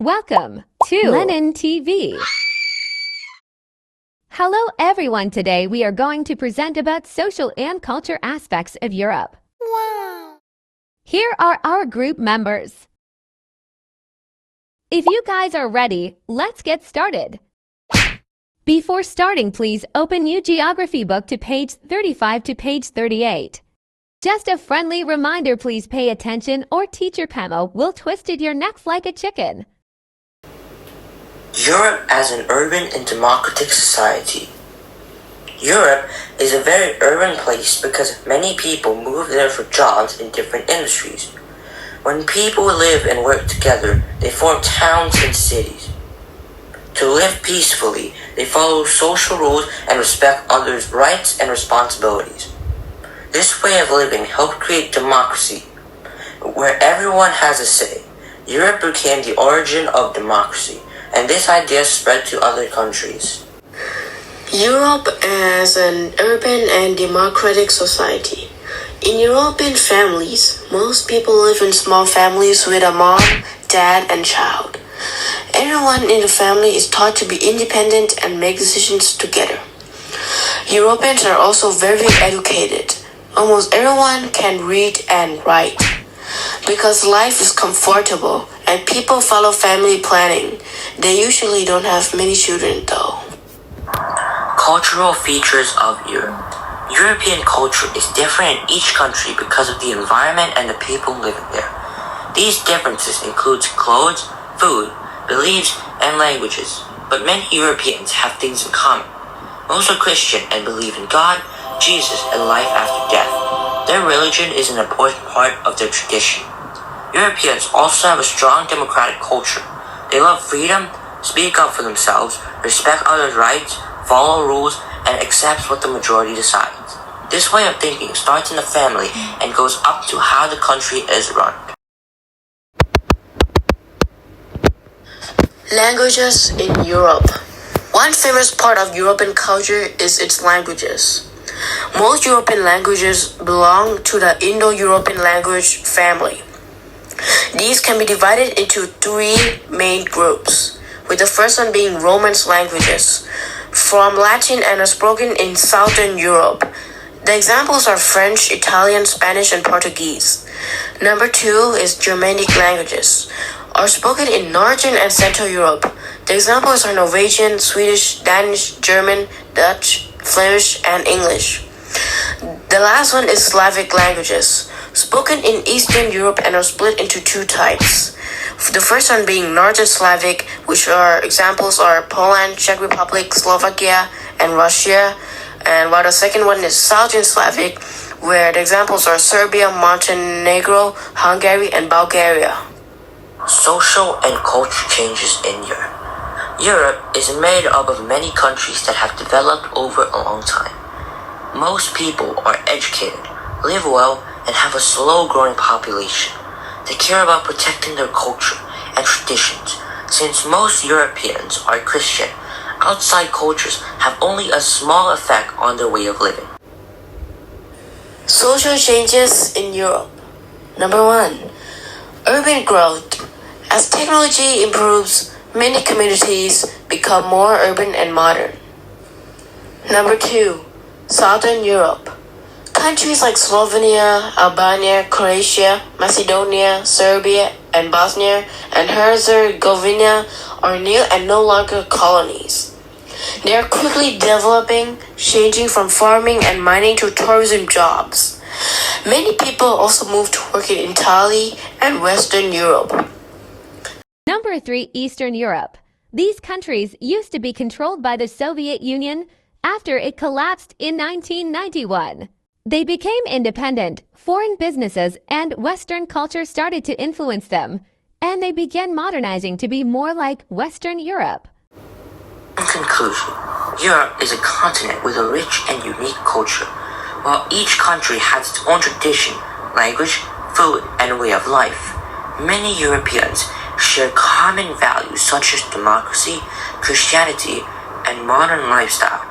Welcome to Lenin TV. Hello everyone, today we are going to present about social and culture aspects of Europe. Wow! Here are our group members. If you guys are ready, let's get started. Before starting, please open your geography book to page 35 to page 38. Just a friendly reminder, please pay attention or teacher Pemo will twist your necks like a chicken. Europe as an urban and democratic society. Europe is a very urban place because many people move there for jobs in different industries. When people live and work together, they form towns and cities. To live peacefully, they follow social rules and respect others' rights and responsibilities. This way of living helped create democracy, where everyone has a say. Europe became the origin of democracy, and this idea spread to other countries. Europe as an urban and democratic society. In European families, most people live in small families with a mom, dad, and child. Everyone in the family is taught to be independent and make decisions together. Europeans are also very educated. Almost everyone can read and write. Because life is comfortable and people follow family planning, they usually don't have many children though. Cultural features of Europe. European culture is different in each country because of the environment and the people living there. These differences include clothes, food, beliefs, and languages, but many Europeans have things in common. Most are Christian and believe in God, Jesus, and life after death. Their religion is an important part of their tradition. Europeans also have a strong democratic culture. They love freedom, speak up for themselves, respect others' rights, follow rules, and accept what the majority decides. This way of thinking starts in the family and goes up to how the country is run. Languages in Europe. One famous part of European culture is its languages. Most European languages belong to the Indo-European language family. These can be divided into three main groups, with the first one being Romance languages, from Latin and are spoken in Southern Europe. The examples are French, Italian, Spanish, and Portuguese. Number two is Germanic languages, are spoken in Northern and Central Europe. The examples are Norwegian, Swedish, Danish, German, Dutch, Flemish, and English. The last one is Slavic languages, spoken in Eastern Europe and are split into two types. The first one being Northern Slavic, which are examples are Poland, Czech Republic, Slovakia, and Russia. And while the second one is Southern Slavic, where the examples are Serbia, Montenegro, Hungary, and Bulgaria. Social and culture changes in Europe. Europe is made up of many countries that have developed over a long time. Most people are educated, live well, and have a slow-growing population. They care about protecting their culture and traditions. Since most Europeans are Christian, outside cultures have only a small effect on their way of living. Social changes in Europe. Number one, urban growth. As technology improves, many communities become more urban and modern. Number two, Southern Europe. Countries like Slovenia, Albania, Croatia, Macedonia, Serbia, and Bosnia and Herzegovina are new and no longer colonies. They are quickly developing, changing from farming and mining to tourism jobs. Many people also move to work in Italy and Western Europe. Number 3, Eastern Europe. These countries used to be controlled by the Soviet Union after it collapsed in 1991. They became independent, foreign businesses and Western culture started to influence them, and they began modernizing to be more like Western Europe. In conclusion, Europe is a continent with a rich and unique culture. While each country has its own tradition, language, food, and way of life, many Europeans share common values such as democracy, Christianity, and modern lifestyle.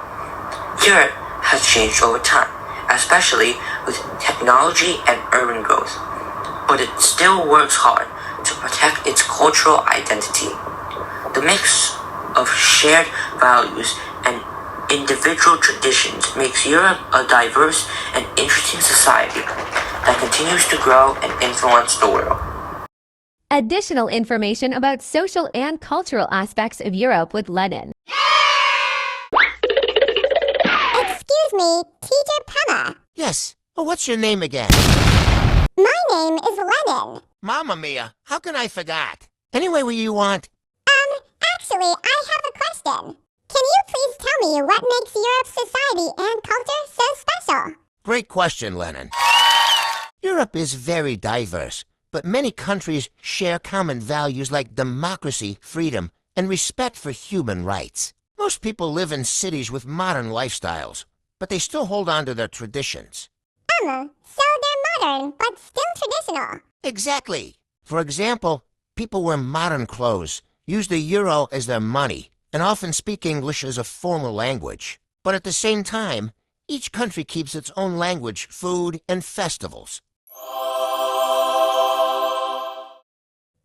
Europe has changed over time, especially with technology and urban growth, but it still works hard to protect its cultural identity. The mix of shared values and individual traditions makes Europe a diverse and interesting society that continues to grow and influence the world. Additional information about social and cultural aspects of Europe with Lennon. Excuse me, Teacher Pema. Yes. Oh, what's your name again? My name is Lennon. Mamma mia, how can I forget? Anyway, what you want? Actually, I have a question. Can you please tell me what makes Europe's society and culture so special? Great question, Lennon. Europe is very diverse, but many countries share common values like democracy, freedom, and respect for human rights. Most people live in cities with modern lifestyles, but they still hold on to their traditions. So they're modern, but still traditional. Exactly. For example, people wear modern clothes, use the euro as their money, and often speak English as a formal language. But at the same time, each country keeps its own language, food, and festivals.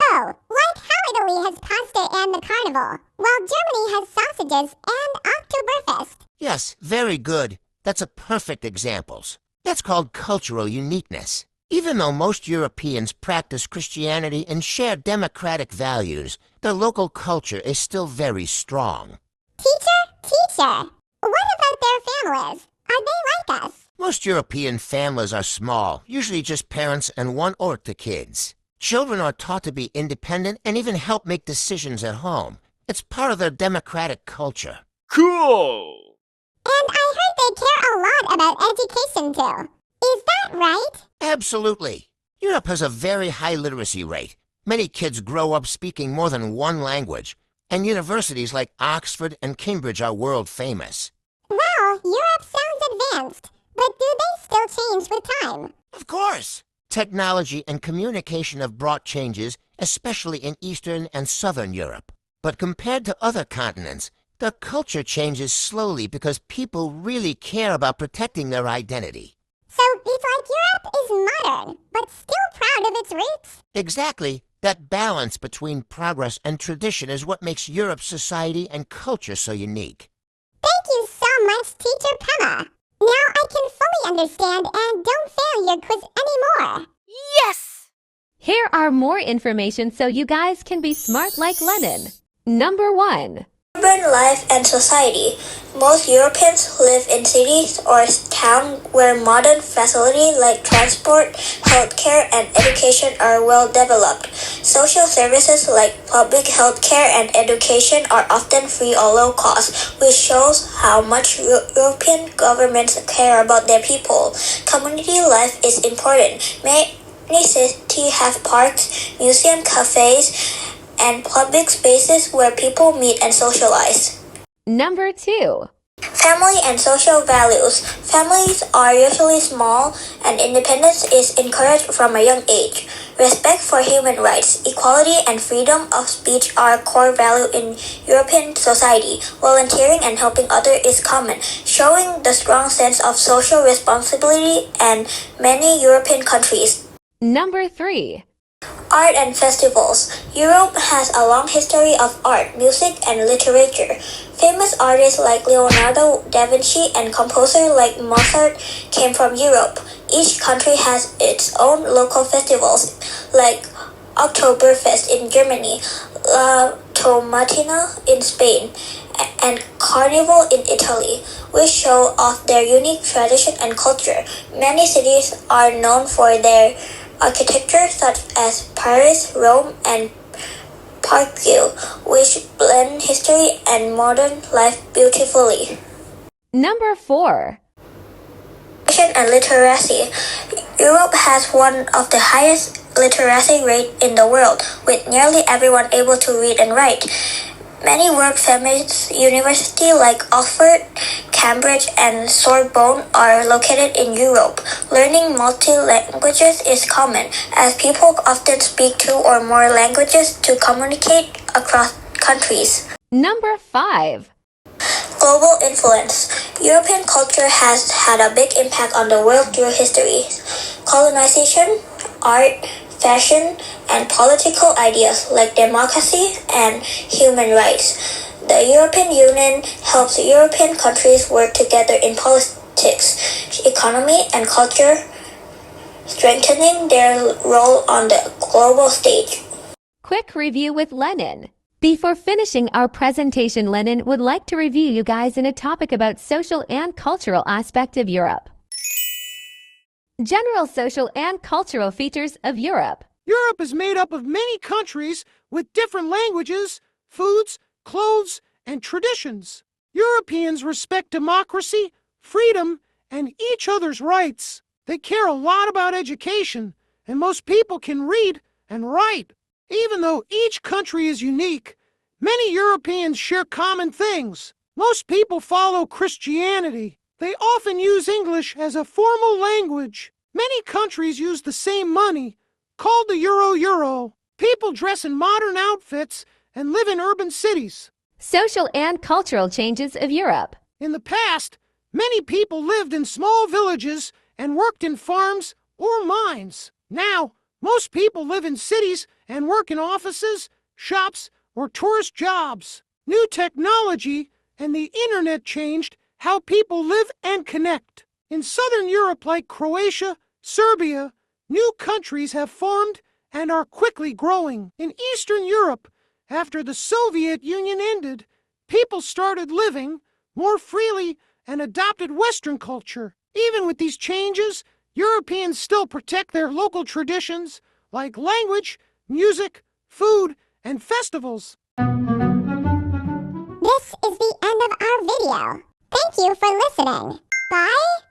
Oh, like how Italy has pasta and the carnival, while Germany has sausages and Oktoberfest. Yes, very good. That's a perfect example. That's called cultural uniqueness. Even though most Europeans practice Christianity and share democratic values, their local culture is still very strong. Teacher, what about their families? Are they like us? Most European families are small, usually just parents and one or two kids. Children are taught to be independent and even help make decisions at home. It's part of their democratic culture. Cool! And I heard they care a lot about education too. Is that right? Absolutely. Europe has a very high literacy rate. Many kids grow up speaking more than one language, and universities like Oxford and Cambridge are world famous. Well, Europe sounds advanced, but do they still change with time? Of course. Technology and communication have brought changes, especially in Eastern and Southern Europe. But compared to other continents, the culture changes slowly because people really care about protecting their identity. So it's like Europe is modern, but still proud of its roots? Exactly. That balance between progress and tradition is what makes Europe's society and culture so unique. Thank you so much, Teacher Pema. Now I can fully understand and don't fail your quiz anymore. Yes! Here are more information so you guys can be smart like Lennon. Number 1. Urban life and society. Most Europeans live in cities or towns where modern facilities like transport, healthcare, and education are well developed. Social services like public healthcare and education are often free or low cost, which shows how much European governments care about their people. Community life is important. Many cities have parks, museums, cafes, and public spaces where people meet and socialize. Number 2. Family and social values. Families are usually small and independence is encouraged from a young age. Respect for human rights, equality, and freedom of speech are core values in European society. Volunteering and helping others is common, showing the strong sense of social responsibility in many European countries. Number 3. Art and festivals. Europe has a long history of art, music, and literature. Famous artists like Leonardo da Vinci and composers like Mozart came from Europe. Each country has its own local festivals, like Oktoberfest in Germany, La Tomatina in Spain, and Carnival in Italy, which show off their unique tradition and culture. Many cities are known for their architecture, such as Paris, Rome, and Prague, which blend history and modern life beautifully. Number 4. Education and literacy. Europe has one of the highest literacy rates in the world, with nearly everyone able to read and write. Many world-famous universities like Oxford, Cambridge, and Sorbonne are located in Europe. Learning multi-languages is common, as people often speak 2 or more languages to communicate across countries. Number 5. Global influence. European culture has had a big impact on the world through history. Colonization, art, fashion, and political ideas like democracy and human rights. The European Union helps European countries work together in politics, economy, and culture, strengthening their role on the global stage. Quick review with Lenin. Before finishing our presentation, Lenin would like to review you guys in a topic about social and cultural aspect of Europe. General social and cultural features of Europe. Europe is made up of many countries with different languages, foods, clothes, and traditions. Europeans respect democracy, freedom, and each other's rights. They care a lot about education, and most people can read and write. Even though each country is unique, many Europeans share common things. Most people follow Christianity. They often use English as a formal language. Many countries use the same money, called the euro. People dress in modern outfits and live in urban cities. Social and cultural changes of Europe. In the past, many people lived in small villages and worked in farms or mines. Now, most people live in cities and work in offices, shops, or tourist jobs. New technology and the internet changed how people live and connect. In Southern Europe like Croatia, Serbia, new countries have formed and are quickly growing. In Eastern Europe, after the Soviet Union ended, people started living more freely and adopted Western culture. Even with these changes, Europeans still protect their local traditions like language, music, food, and festivals. This is the end of our video. Thank you for listening. Bye.